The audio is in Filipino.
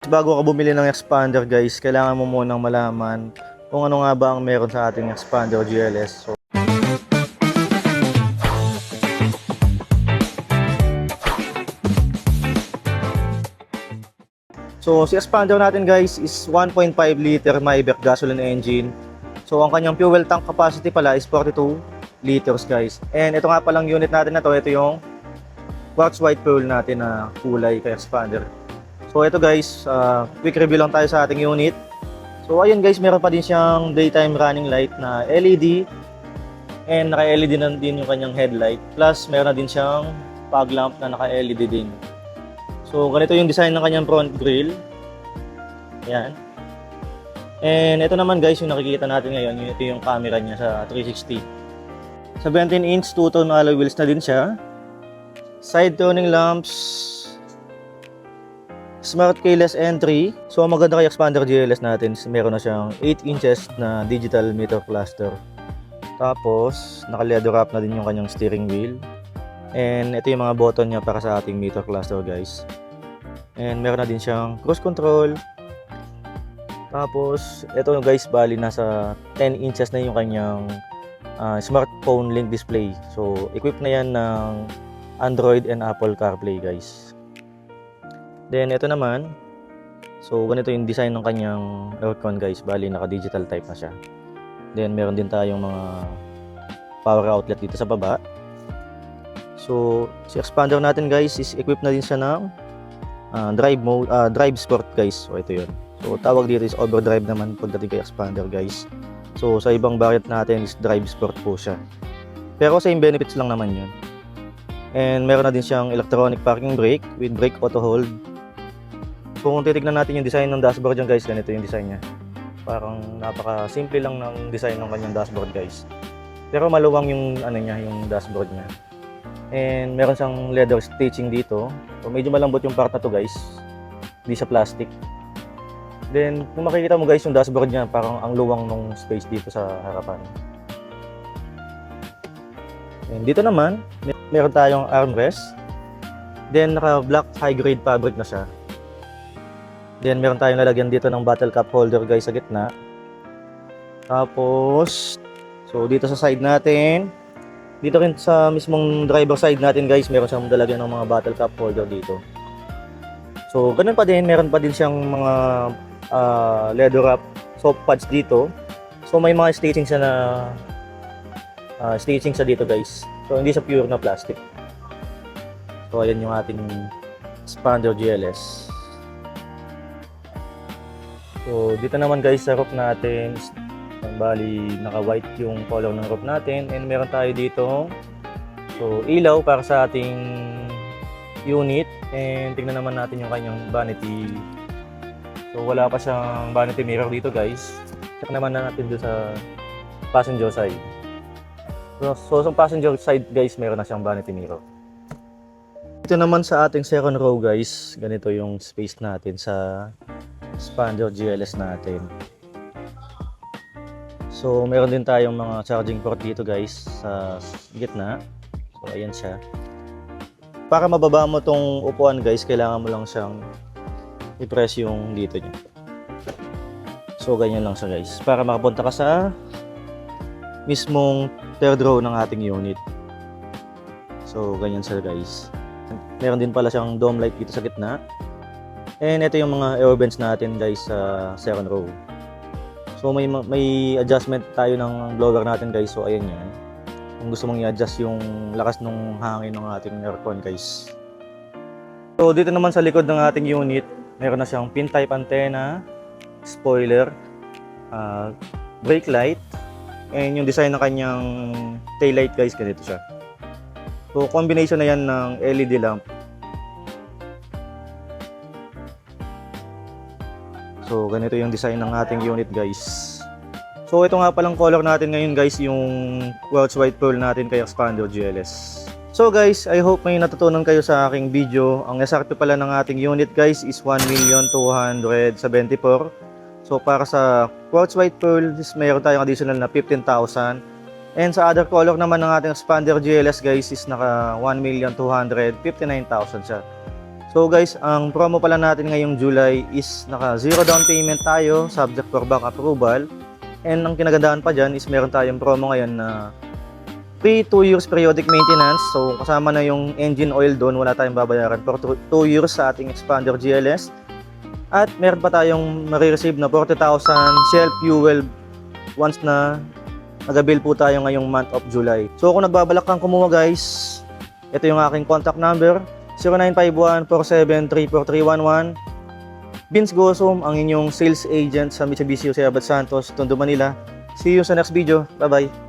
Bago ka bumili ng expander guys, kailangan mo munang malaman kung ano nga ba ang meron sa ating expander GLS. So si expander natin guys is 1.5 liter Maybach gasoline engine. So ang kanyang fuel tank capacity pala is 42 liters guys. And ito nga palang unit natin na to, ito yung quartz white pearl natin na kulay kay expander. So ito guys, quick review lang tayo sa ating unit. So ayun guys, meron pa din siyang daytime running light na LED. And naka-LED na din yung kanyang headlight. Plus meron na din siyang fog lamp na naka-LED din. So ganito yung design ng kanyang front grille. Ayan. And ito naman guys, yung nakikita natin ngayon, ito yung camera niya sa 360. 17-inch two-tone alloy wheels na din siya. Side turning lamps. Smart keyless entry. So ang maganda kay expander GLS natin, meron na siyang 8 inches na digital meter cluster. Tapos naka-leather wrap na din yung kanyang steering wheel. And ito yung mga button niya para sa ating meter cluster guys. And meron na din siyang cruise control. Tapos ito guys, bali nasa 10 inches na yung kanyang smartphone link display. So equipped na yan ng Android and Apple CarPlay guys. Then ito naman, so ganito yung design ng kanyang aircon guys, bali naka digital type na siya. Then meron din tayong mga power outlet dito sa baba. So si expander natin guys is equipped na din siya ng drive mode, drive sport guys. So ito yun. So tawag dito is overdrive naman pagdating kay expander guys. So sa ibang variant natin is drive sport po siya. Pero same benefits lang naman yun. And meron na din siyang electronic parking brake with brake auto hold. Kung titignan natin yung design ng dashboard dyan guys, ganito yung design niya. Parang napaka simple lang ng design ng kanyang dashboard guys. Pero maluwang yung ano niya, yung dashboard niya. And meron siyang leather stitching dito. So medyo malambot yung part na to guys. Hindi siya plastic. Then kung makikita mo guys yung dashboard niya, parang ang luwang ng space dito sa harapan. And dito naman, meron tayong armrest. Then naka black high grade fabric na siya. Then meron tayong lalagyan dito ng bottle cap holder guys sa gitna. Tapos so dito sa side natin, dito rin sa mismong driver side natin guys, meron siyang lalagyan ng mga bottle cap holder dito. So ganun pa din, meron pa din siyang mga leather wrap soft pads dito. So may mga stitching siya na stitching sa dito guys. So hindi siya pure na plastic. So ayan yung ating expander GLS. So dito naman guys sa roof natin, bali naka white yung color ng roof natin. And meron tayo dito so ilaw para sa ating unit. And tingnan naman natin yung kanyang vanity. So wala pa siyang vanity mirror dito guys. Check naman na natin doon sa passenger side. So sa passenger side guys, meron na siyang vanity mirror. Ito naman sa ating second row guys, ganito yung space natin sa expander GLS natin. So meron din tayong mga charging port dito guys sa gitna. So ayan siya. Para mababa mo tong upuan guys, kailangan mo lang siyang i-press yung dito niya. So ganyan lang siya guys, para makapunta ka sa mismong third row ng ating unit. So ganyan siya guys. Meron din pala siyang dome light dito sa gitna. And ito yung mga air vents natin guys sa second row. So may adjustment tayo ng blower natin guys. So ayan yan. Kung gusto mong i-adjust yung lakas ng hangin ng ating aircon guys. So dito naman sa likod ng ating unit, meron na siyang pin type antenna, spoiler, brake light, and yung design ng kanyang tail light guys, ganito siya. So combination na yan ng LED lamp. So ganito yung design ng ating unit guys. So ito nga palang color natin ngayon guys, yung quartz white pearl natin kay expander GLS. So guys, I hope may natutunan kayo sa aking video. Ang SRP pala ng ating unit guys is 1,274,000. So para sa quartz white pearl, mayroon tayong additional na 15,000. And sa other color naman ng ating expander GLS guys is naka 1,259,000 siya. So guys, ang promo pala natin ngayong July is naka 0 down payment tayo, subject for bank approval. And ang kinagandaan pa dyan is meron tayong promo ngayon na free 2 years periodic maintenance. So kasama na yung engine oil doon, wala tayong babayaran for 2 years sa ating expander GLS. At meron pa tayong marireceive na 40,000 Shell fuel once na nag-avail po tayo ngayong month of July. So kung nagbabalak kang kumuha guys, ito yung aking contact number, 0951-473-4311. Vince Gosum, ang inyong sales agent sa Mitsubishi Jose Abad Santos, Tondo, Manila. See you sa next video. Bye-bye.